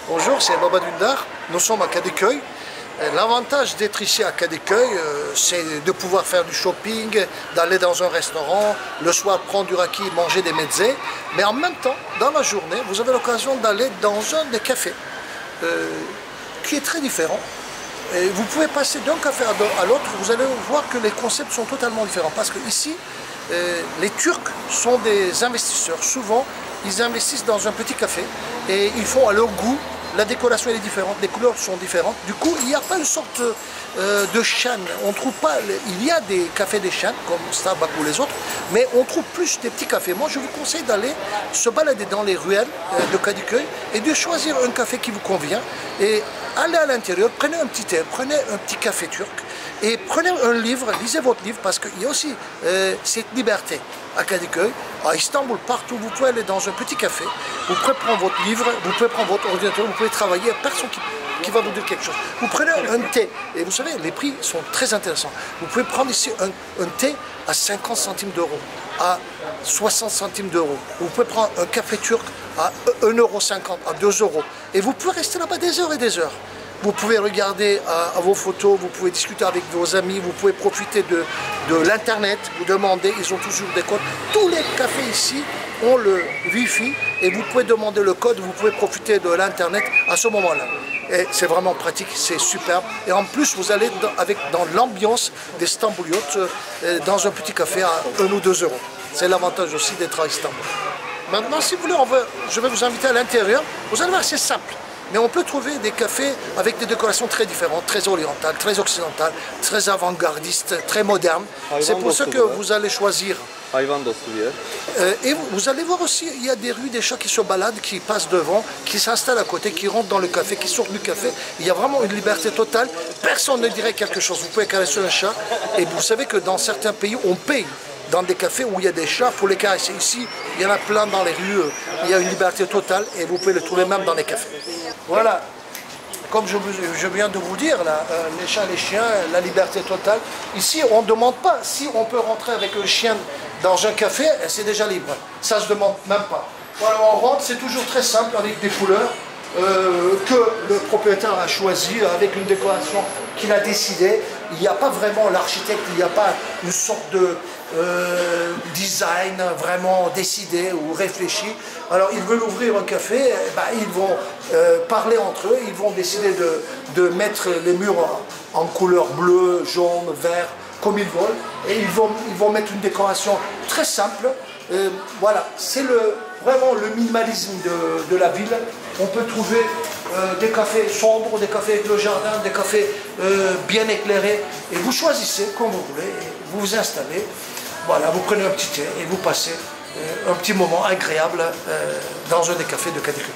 Bonjour, c'est Baba Dündar. Nous sommes à Kadıköy. L'avantage d'être ici à Kadıköy, c'est de pouvoir faire du shopping, d'aller dans un restaurant, le soir prendre du raki, manger des mezzés. Mais en même temps, dans la journée, vous avez l'occasion d'aller dans un des cafés qui est très différent. Et vous pouvez passer d'un café à l'autre, vous allez voir que les concepts sont totalement différents. Parce que ici, les Turcs sont des investisseurs. Souvent, ils investissent dans un petit café et ils font à leur goût. La décoration elle est différente, les couleurs sont différentes. Du coup, il n'y a pas une sorte de chaîne. On trouve pas. Il y a des cafés des chaînes comme Starbucks ou les autres, mais on trouve plus des petits cafés. Moi, je vous conseille d'aller se balader dans les ruelles de Kadıköy et de choisir un café qui vous convient. Et allez à l'intérieur, prenez un petit thé, prenez un petit café turc et prenez un livre, lisez votre livre parce qu'il y a aussi cette liberté à Kadıköy, à Istanbul, partout. Vous pouvez aller dans un petit café, vous pouvez prendre votre livre, vous pouvez prendre votre ordinateur, vous pouvez travailler, il n'y a personne qui va vous dire quelque chose. Vous prenez un thé, et vous savez, les prix sont très intéressants. Vous pouvez prendre ici un thé à 50 centimes d'euros, à 60 centimes d'euros. Vous pouvez prendre un café turc à 1,50 €, à 2 €. Et vous pouvez rester là-bas des heures et des heures. Vous pouvez regarder à vos photos, vous pouvez discuter avec vos amis, vous pouvez profiter de l'internet, vous demandez, ils ont toujours des codes. Tous les cafés ici ont le Wi-Fi et vous pouvez demander le code, vous pouvez profiter de l'internet à ce moment-là. Et c'est vraiment pratique, c'est superbe. Et en plus, vous allez dans l'ambiance des Stambouliotes, dans un petit café à 1 ou 2 €. C'est l'avantage aussi d'être à Istanbul. Maintenant, si vous voulez, je vais vous inviter à l'intérieur. Vous allez voir, c'est simple. Mais on peut trouver des cafés avec des décorations très différentes, très orientales, très occidentales, très avant-gardistes, très modernes. C'est pour ça que vous allez choisir. Et vous allez voir aussi, il y a des rues, des chats qui se baladent, qui passent devant, qui s'installent à côté, qui rentrent dans le café, qui sortent du café. Il y a vraiment une liberté totale. Personne ne dirait quelque chose. Vous pouvez caresser un chat. Et vous savez que dans certains pays, on paye dans des cafés où il y a des chats pour les caresser. Ici, il y en a plein dans les rues. Il y a une liberté totale et vous pouvez le trouver même dans les cafés. Voilà, comme je viens de vous dire, là, les chats, les chiens, la liberté totale. Ici, on ne demande pas si on peut rentrer avec le chien dans un café, c'est déjà libre. Ça ne se demande même pas. Voilà, on rentre, c'est toujours très simple avec des couleurs que le propriétaire a choisi, avec une décoration qu'il a décidée. Il n'y a pas vraiment l'architecte, il n'y a pas une sorte de design vraiment décidé ou réfléchi. Alors ils veulent ouvrir un café, ils vont parler entre eux, ils vont décider de mettre les murs en couleur bleue, jaune, vert, comme ils veulent. Et ils vont mettre une décoration très simple. Voilà, c'est vraiment le minimalisme de la ville. On peut trouver des cafés sombres, des cafés avec le jardin, des cafés bien éclairés. Et vous choisissez comme vous voulez, vous vous installez. Voilà, vous prenez un petit thé et vous passez un petit moment agréable dans un des cafés de Kadıköy.